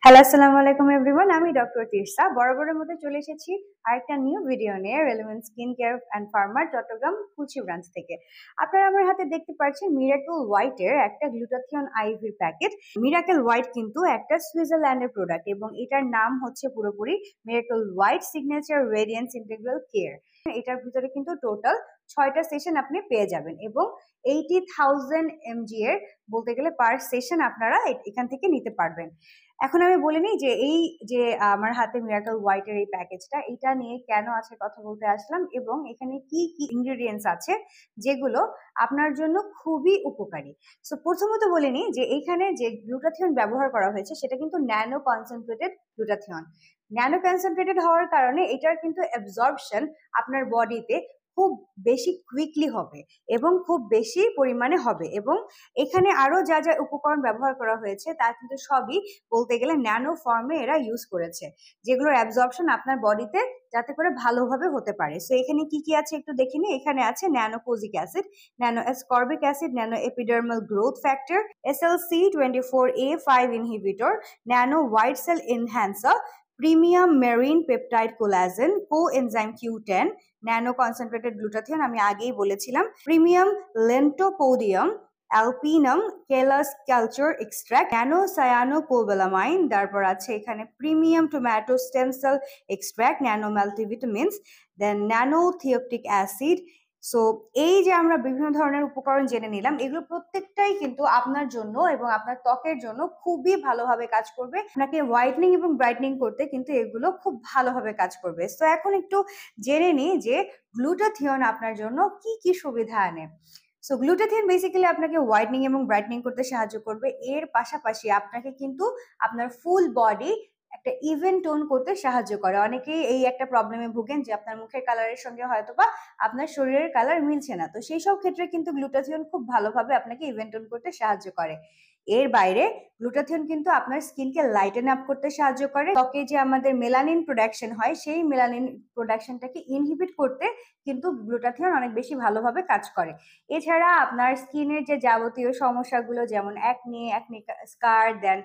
Hello, আসসালামু আলাইকুম everyone. আমি ডক্টর তিরসা বরাবরের মতো চলে এসেছি আরেকটা নিউ ভিডিও নিয়ে relevant skin care and pharma Chattogram কুচি ব্রাঞ্চ থেকে। আপনারা আমার হাতে দেখতে পাচ্ছেন মিরাকেল হোয়াইটের একটা glutathione IV packet. Miracle white কিন্তু একটা সুইজারল্যান্ডের প্রোডাক্ট এবং এটার নাম হচ্ছে পুরোপুরি miracle white signature radiance integral care. এটার ভিতরে কিন্তু টোটাল 6টা সেশন আপনি পেয়ে যাবেন এবং 80,000 mg এর বলতে গেলে পার সেশন আপনারা এখান থেকে নিতে পারবেন। এখন আমি বলিনি যে এই যে আমার হাতে মিরাকেল হোয়াইটের এই প্যাকেজটা এটা নিয়ে কেন আছে কথা বলতে আসলাম এবং এখানে কি কি ইনগ্রেডিয়েন্টস আছে যেগুলো আপনার জন্য খুবই উপকারী। সো প্রথমত বলিনি যে এইখানে যে গ্লুটাথিয়ন ব্যবহার করা হয়েছে সেটা কিন্তু nano concentrated glutathione. Nano concentrated হওয়ার কারণে এটার কিন্তু অ্যাবজর্পশন আপনার বডিতে খুব বেশি কুইকলি হবে এবং খুব বেশি পরিমাণে হবে এবং এখানে আরো যা যা উপকরণ ব্যবহার করা হয়েছে তা কিন্তু সবই বলতে গেলে ন্যানো ফর্মে এরা ইউজ করেছে, যেগুলোর অ্যাবজর্পশন আপনার বডিতে যাতে করে ভালোভাবে হতে পারে। সো এখানে কি কি আছে একটু দেখে নিই। এখানে আছে nano kojic acid, nano ascorbic acid, nano epidermal growth factor, SLC24A5 inhibitor, nano white cell enhancer, premium marine peptide collagen, coenzyme Q10, nano concentrated glutathione আমি আগেই বলেছিলাম, প্রিমিয়াম লেন্টোপোডিয়াম, অ্যালপিনাম কেলাস কালচার এক্সট্রাক্ট, ন্যানো সায়ানোকোবালামাইন, তারপর আছে এখানে premium tomato stem cell extract, nano multivitamins, then nano thioctic acid. So এই যে আমরা বিভিন্ন ধরনের উপকরণ জেনে নিলাম, এগুলো প্রত্যেকটাই কিন্তু আপনার জন্য এবং আপনার ত্বকের জন্য খুবই ভালোভাবে কাজ করবে। আপনাকে হোয়াইটনিং এবং ব্রাইটনিং করতে কিন্তু এগুলো খুব ভালোভাবে কাজ করবে। সো এখন একটু জেনে নিই যে গ্লুটাথিয়ন আপনার জন্য কি কি সুবিধা আনে। সো গ্লুটাথিয়ন বেসিক্যালি আপনাকে হোয়াইটনিং এবং ব্রাইটনিং করতে সাহায্য করবে। এর পাশাপাশি আপনাকে কিন্তু আপনার ফুল বডি একটা ইভেন টোন করতে সাহায্য করে। অনেকেই এই একটা প্রবলেমে ভুগেন যে আপনার মুখের কালারের সঙ্গে হয়তোবা আপনার শরীরের কালার মিলছে না, তো সেই সব ক্ষেত্রে কিন্তু গ্লুটাথিয়ন খুব ভালোভাবে আপনাকে ইভেন টোন করতে সাহায্য করে। এর বাইরে গ্লুটাথিয়ন কিন্তু আপনার স্কিনকে লাইটেন আপ করতে সাহায্য করে। ত্বকে যে আমাদের মেলানিন প্রোডাকশন হয় সেই মেলানিন প্রোডাকশনটাকে ইনহিবিট করতে কিন্তু গ্লুটাথিয়ন অনেক বেশি ভালোভাবে কাজ করে। এছাড়া আপনার স্কিনের যে যাবতীয় সমস্যাগুলো যেমন অ্যাকনে স্কার, দেন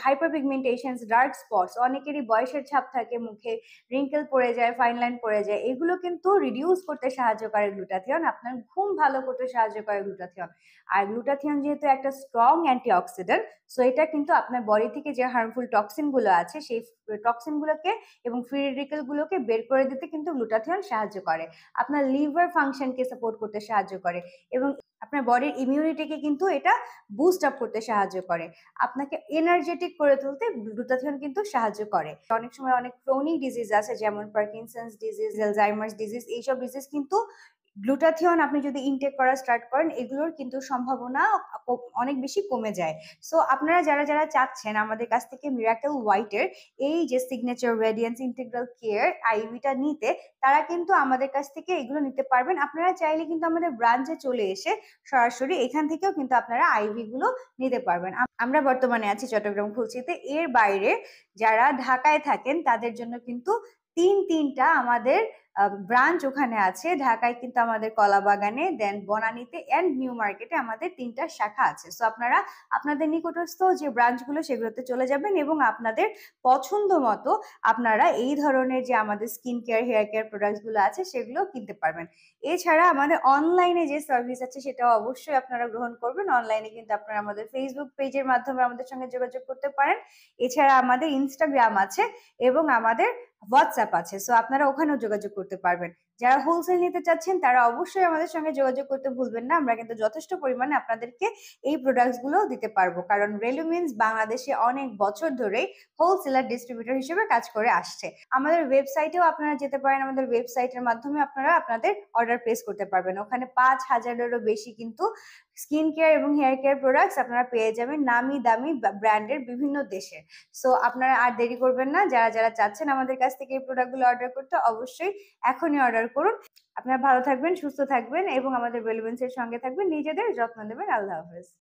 হাইপারপিগমেন্টেশন, ডার্ক স্পটস, অনেকেরই বয়সের ছাপ থাকে মুখে, রিঙ্কেল পড়ে যায়, ফাইন লাইন পড়ে যায়, এগুলো কিন্তু রিডিউস করতে সাহায্য করে গ্লুটাথিয়ন। আপনার ঘুম ভালো করতে সাহায্য করে গ্লুটাথিয়ন। আর গ্লুটাথিয়ন যেহেতু একটা স্ট্রং অ্যান্টিঅক্সিডেন্ট, সো এটা কিন্তু আপনার বডি থেকে যে হার্মফুল টক্সিন গুলো আছে সেই টক্সিন গুলোকে এবং ফ্রি রেডিক্যাল গুলোকে বের করে দিতে কিন্তু গ্লুটাথিয়ন সাহায্য করে। আপনার লিভার ফাংশনকে সাপোর্ট করতে সাহায্য করে এবং আপনার বডির ইমিউনিটিকে কিন্তু এটা বুস্ট আপ করতে সাহায্য করে। আপনাকে এনার্জেটিক করে তুলতে গ্লুটাথিয়ন কিন্তু সাহায্য করে। অনেক সময় অনেক ক্রনিক ডিজিজ আছে যেমন পার্কিনসন্স ডিজিজ, অ্যালজাইমার্স ডিজিজ, এইসব ডিজিজ কিন্তু গ্লুটাথিয়ন আপনি যদি ইনটেক করা স্টার্ট করেন এগুলোর কিন্তু সম্ভাবনা অনেক বেশি কমে যায়। সো আপনারা যারা যারা চাচ্ছেন আমাদের কাছ থেকে মিরাকেল হোয়াইটের এই যে সিগনেচার রেডিয়েন্স ইন্টিগ্রাল কেয়ার আইভিটা নিতে, তারা কিন্তু আমাদের কাছ থেকে এগুলো নিতে পারবেন। আপনারা চাইলে কিন্তু আমাদের ব্রাঞ্চে চলে এসে সরাসরি এখান থেকেও কিন্তু আপনারা আইভি গুলো নিতে পারবেন। আমরা বর্তমানে আছি চট্টগ্রাম খুলশিতে। এর বাইরে যারা ঢাকায় থাকেন তাদের জন্য কিন্তু তিনটা আমাদের ব্রাঞ্চ ওখানে আছে। ঢাকায় কিন্তু আমাদের কলাবাগানে, দেন বনানীতে এন্ড নিউ মার্কেটে আমাদের 3টা শাখা আছে। সো আপনারা আপনাদের নিকটস্থ যে ব্রাঞ্চগুলো সেগুলোতে চলে যাবেন এবং আপনাদের পছন্দ মতো আপনারা এই ধরনের যে আমাদের skin care hair care products গুলো আছে সেগুলো কিনতে পারবেন। এছাড়া আমাদের অনলাইনে যে সার্ভিস আছে সেটাও অবশ্যই আপনারা গ্রহণ করবেন। অনলাইনে কিন্তু আপনারা আমাদের ফেসবুক পেজের মাধ্যমে আমাদের সঙ্গে যোগাযোগ করতে পারেন। এছাড়া আমাদের ইনস্টাগ্রাম আছে এবং আমাদের হোয়াটসঅ্যাপ আছে। সো আপনারা ওখানেও যোগাযোগ করতে পারবেন। যারা হোলসেল নিতে চাচ্ছেন তারা অবশ্যই আমাদের সঙ্গে যোগাযোগ করতে ভুলবেন না। আমরা কিন্তু যথেষ্ট পরিমাণে আপনাদেরকে এই প্রোডাক্টস গুলো দিতে পারবো, কারণ রেলুমিন্স বাংলাদেশে অনেক বছর ধরেই হোলসেলার ডিস্ট্রিবিউটর হিসেবে কাজ করে আসছে। আমাদের ওয়েবসাইটেও আপনারা যেতে পারেন। আমাদের ওয়েবসাইটের মাধ্যমে আপনারা আপনাদের অর্ডার প্লেস করতে পারবেন। ওখানে 5,000-এরও বেশি কিন্তু স্কিন কেয়ার এবং হেয়ার কেয়ার প্রোডাক্টস আপনারা পেয়ে যাবেন নামি দামি ব্র্যান্ডের বিভিন্ন দেশের। সো আপনারা আর দেরি করবেন না। যারা যারা চাচ্ছেন আমাদের কাছ থেকে এই প্রোডাক্টগুলো অর্ডার করতে অবশ্যই এখনই অর্ডার করুন। আপনারা ভালো থাকবেন, সুস্থ থাকবেন এবং আমাদের রেলেভেন্সের সঙ্গে থাকবেন। নিজেদের যত্ন নেবেন। আল্লাহ হাফেজ।